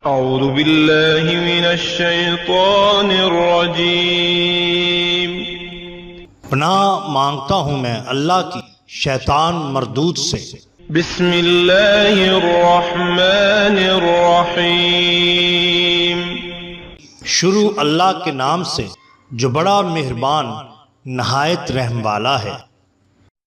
اعوذ باللہ من الشیطان الرجیم۔ پناہ مانگتا ہوں میں اللہ کی شیطان مردود سے۔ بسم اللہ الرحمن الرحیم۔ شروع اللہ کے نام سے جو بڑا مہربان نہایت رحم والا ہے۔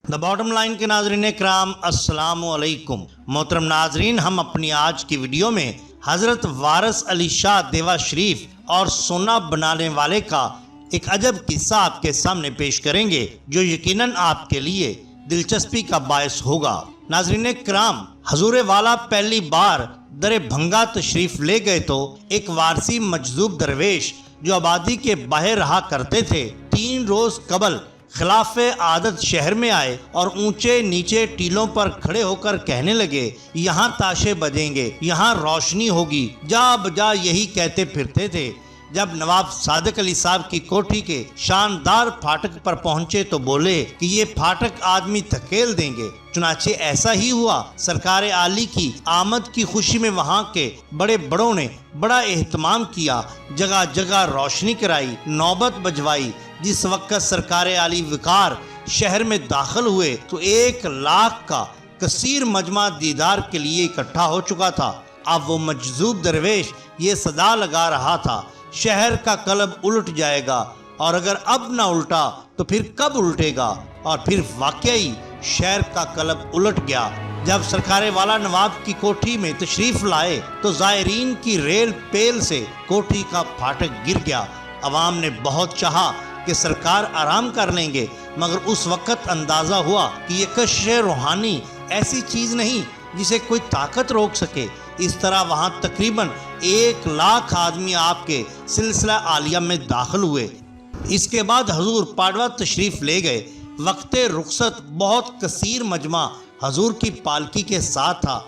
دا باٹم لائن کے ناظرین کرام، السلام علیکم۔ محترم ناظرین، ہم اپنی آج کی ویڈیو میں حضرت وارث علی شاہ دیوا شریف اور سونا بنانے والے کا ایک عجب قصہ آپ کے سامنے پیش کریں گے جو یقیناً آپ کے لیے دلچسپی کا باعث ہوگا۔ ناظرین کرام، حضور والا پہلی بار در بھنگا تشریف لے گئے تو ایک وارثی مجذوب درویش جو آبادی کے باہر رہا کرتے تھے 3 روز قبل خلاف عادت شہر میں آئے اور اونچے نیچے ٹیلوں پر کھڑے ہو کر کہنے لگے، یہاں تاشے بجیں گے، یہاں روشنی ہوگی، جا بجا یہی کہتے پھرتے تھے۔ جب نواب صادق علی صاحب کی کوٹھی کے شاندار پھاٹک پر پہنچے تو بولے کہ یہ پھاٹک آدمی دھکیل دیں گے۔ چنانچہ ایسا ہی ہوا۔ سرکار عالی کی آمد کی خوشی میں وہاں کے بڑے بڑوں نے بڑا اہتمام کیا، جگہ جگہ روشنی کرائی، نوبت بجوائی۔ جس وقت سرکار عالی وقار شہر میں داخل ہوئے تو 1 لاکھ کا کثیر مجمع دیدار کے لیے اکٹھا ہو چکا تھا۔ اب وہ مجذوب درویش یہ صدا لگا رہا تھا، شہر کا قلب الٹ جائے گا، اور اگر اب نہ الٹا تو پھر کب الٹے گا؟ اور پھر واقعی شہر کا قلب الٹ گیا۔ جب سرکار والا نواب کی کوٹھی میں تشریف لائے تو زائرین کی ریل پیل سے کوٹھی کا پھاٹک گر گیا۔ عوام نے بہت چاہا کہ سرکار آرام کر لیں گے، مگر اس وقت اندازہ ہوا کہ یہ کشش روحانی ایسی چیز نہیں جسے کوئی طاقت روک سکے۔ اس طرح وہاں تقریباً 1 لاکھ آدمی آپ کے سلسلہ عالیہ میں داخل ہوئے۔ اس کے بعد حضور پاڈوا تشریف لے گئے۔ وقت رخصت بہت کثیر مجمع حضور کی پالکی کے ساتھ تھا۔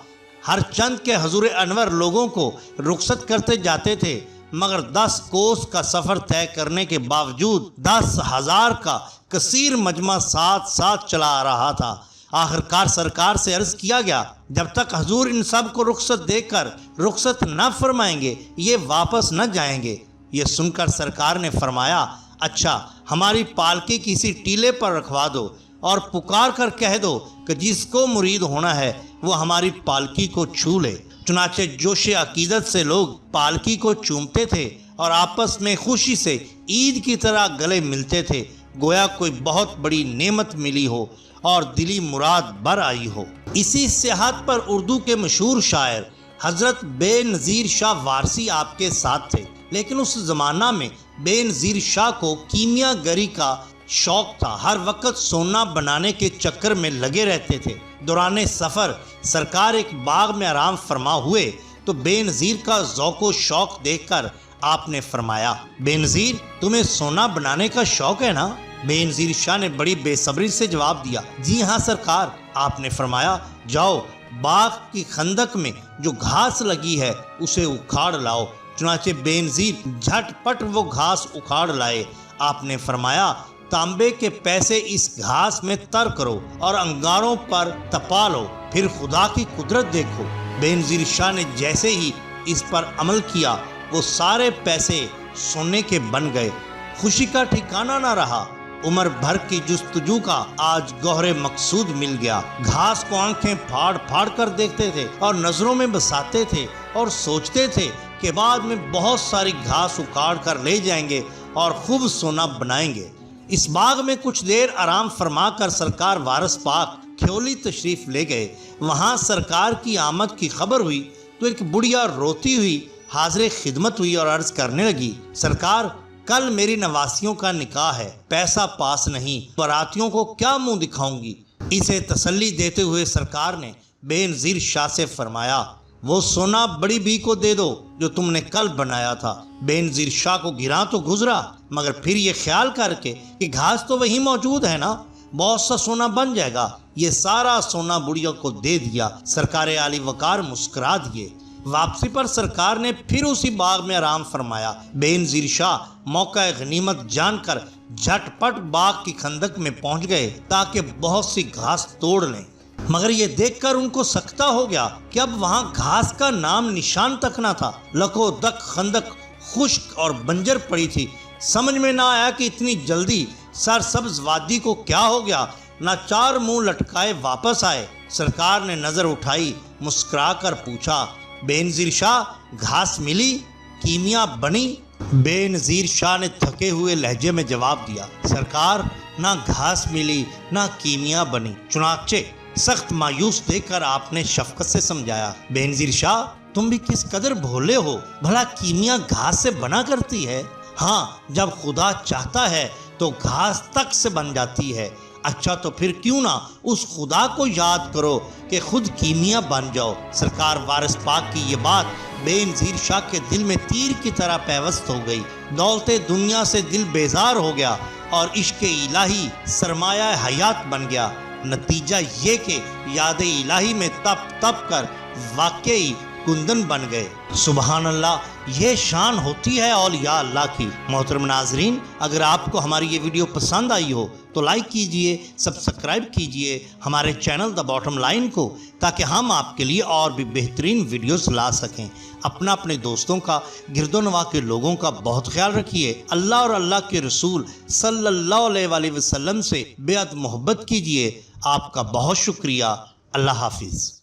ہر چند کے حضور انور لوگوں کو رخصت کرتے جاتے تھے، مگر 10 کوس کا سفر طے کرنے کے باوجود 10,000 کا کثیر مجمع ساتھ ساتھ چلا آ رہا تھا۔ آخرکار سرکار سے عرض کیا گیا، جب تک حضور ان سب کو رخصت دے کر رخصت نہ فرمائیں گے یہ واپس نہ جائیں گے۔ یہ سن کر سرکار نے فرمایا، اچھا ہماری پالکی کسی ٹیلے پر رکھوا دو اور پکار کر کہہ دو کہ جس کو مرید ہونا ہے وہ ہماری پالکی کو چھو لے۔ چنانچہ جوش عقیدت سے لوگ پالکی کو چومتے تھے اور آپس میں خوشی سے عید کی طرح گلے ملتے تھے، گویا کوئی بہت بڑی نعمت ملی ہو اور دلی مراد بر آئی ہو۔ اسی سیاحت پر اردو کے مشہور شاعر حضرت بے نظیر شاہ وارثی آپ کے ساتھ تھے، لیکن اس زمانہ میں بے نظیر شاہ کو کیمیا گری کا شوق تھا۔ ہر وقت سونا بنانے کے چکر میں لگے رہتے تھے۔ دوران سفر سرکار ایک باغ میں آرام فرما ہوئے تو بے نظیر کا ذوق و شوق دیکھ کر آپ نے فرمایا، بے نظیر تمہیں سونا بنانے کا شوق ہے نا؟ بے نظیر شاہ نے بڑی بے صبری سے جواب دیا، جی ہاں سرکار۔ آپ نے فرمایا، جاؤ باغ کی خندق میں جو گھاس لگی ہے اسے اکھاڑ لاؤ۔ چنانچہ بے نظیر جھٹ پٹ وہ گھاس اکھاڑ لائے۔ آپ نے فرمایا، تانبے کے پیسے اس گھاس میں تر کرو اور انگاروں پر تپا لو، پھر خدا کی قدرت دیکھو۔ بے نظیر شاہ نے جیسے ہی اس پر عمل کیا وہ سارے پیسے سونے کے بن گئے۔ خوشی کا ٹھکانہ نہ رہا۔ عمر بھر کی جستجو کا آج گوہر مقصود مل گیا۔ گھاس کو آنکھیں پھاڑ پھاڑ کر دیکھتے تھے اور نظروں میں بساتے تھے اور سوچتے تھے کہ بعد میں بہت ساری گھاس اکاڑ کر لے جائیں گے اور خوب سونا بنائیں گے۔ اس باغ میں کچھ دیر آرام فرما کر سرکار وارث پاک کھیولی تشریف لے گئے۔ وہاں سرکار کی آمد کی خبر ہوئی تو ایک بڑھیا روتی ہوئی حاضر خدمت ہوئی اور عرض کرنے لگی، سرکار کل میری نواسیوں کا نکاح ہے، پیسہ پاس نہیں، براتیوں کو کیا منہ دکھاؤں گی؟ اسے تسلی دیتے ہوئے سرکار نے بے نظیر شاہ سے فرمایا، وہ سونا بڑی بی کو دے دو جو تم نے کل بنایا تھا۔ بے نظیر شاہ کو گراں تو گزرا، مگر پھر یہ خیال کر کے کہ گھاس تو وہی موجود ہے نا، بہت سا سونا بن جائے گا، یہ سارا سونا بڑھیا کو دے دیا۔ سرکار عالی وقار مسکرا دیے۔ واپسی پر سرکار نے پھر اسی باغ میں آرام فرمایا۔ بے نظیر شاہ موقع غنیمت جان کر جھٹ پٹ باغ کی خندق میں پہنچ گئے تاکہ بہت سی گھاس توڑ لیں۔ مگر یہ دیکھ کر ان کو سکتہ ہو گیا کہ اب وہاں گھاس کا نام نشان تک نہ تھا۔ لکو دک خندق خشک اور بنجر پڑی تھی۔ سمجھ میں نہ آیا کہ اتنی جلدی سرسبز وادی کو کیا ہو گیا۔ نہ چار منہ لٹکائے واپس آئے۔ سرکار نے نظر اٹھائی، مسکرا کر پوچھا، بے نظیر شاہ گھاس ملی، کیمیا بنی؟ بے نظیر شاہ نے تھکے ہوئے لہجے میں جواب دیا، سرکار نہ گھاس ملی نہ کیمیا بنی۔ چنانچہ سخت مایوس دیکھ کر آپ نے شفقت سے سمجھایا، بے نظیر شاہ تم بھی کس قدر بھولے ہو، بھلا کیمیا گھاس سے بنا کرتی ہے؟ ہاں، جب خدا چاہتا ہے تو گھاس تک سے بن جاتی ہے۔ اچھا تو پھر کیوں نہ اس خدا کو یاد کرو کہ خود کیمیا بن جاؤ۔ سرکار وارث پاک کی یہ بات بے نظیر شاہ کے دل میں تیر کی طرح پیوست ہو گئی۔ دولت دنیا سے دل بیزار ہو گیا اور عشق الہی سرمایہ حیات بن گیا۔ نتیجہ یہ کہ یاد الہی میں تپ تپ کر واقعی کندن بن گئے۔ سبحان اللہ، یہ شان ہوتی ہے اولیاء اللہ کی۔ محترم ناظرین، اگر آپ کو ہماری یہ ویڈیو پسند آئی ہو تو لائک کیجئے، سبسکرائب کیجئے ہمارے چینل دا باٹم لائن کو، تاکہ ہم آپ کے لیے اور بھی بہترین ویڈیوز لا سکیں۔ اپنے دوستوں کا، گرد و نواح کے لوگوں کا بہت خیال رکھیے۔ اللہ اور اللہ کے رسول صلی اللہ علیہ وآلہ وسلم سے بے حد محبت کیجئے۔ آپ کا بہت شکریہ۔ اللہ حافظ۔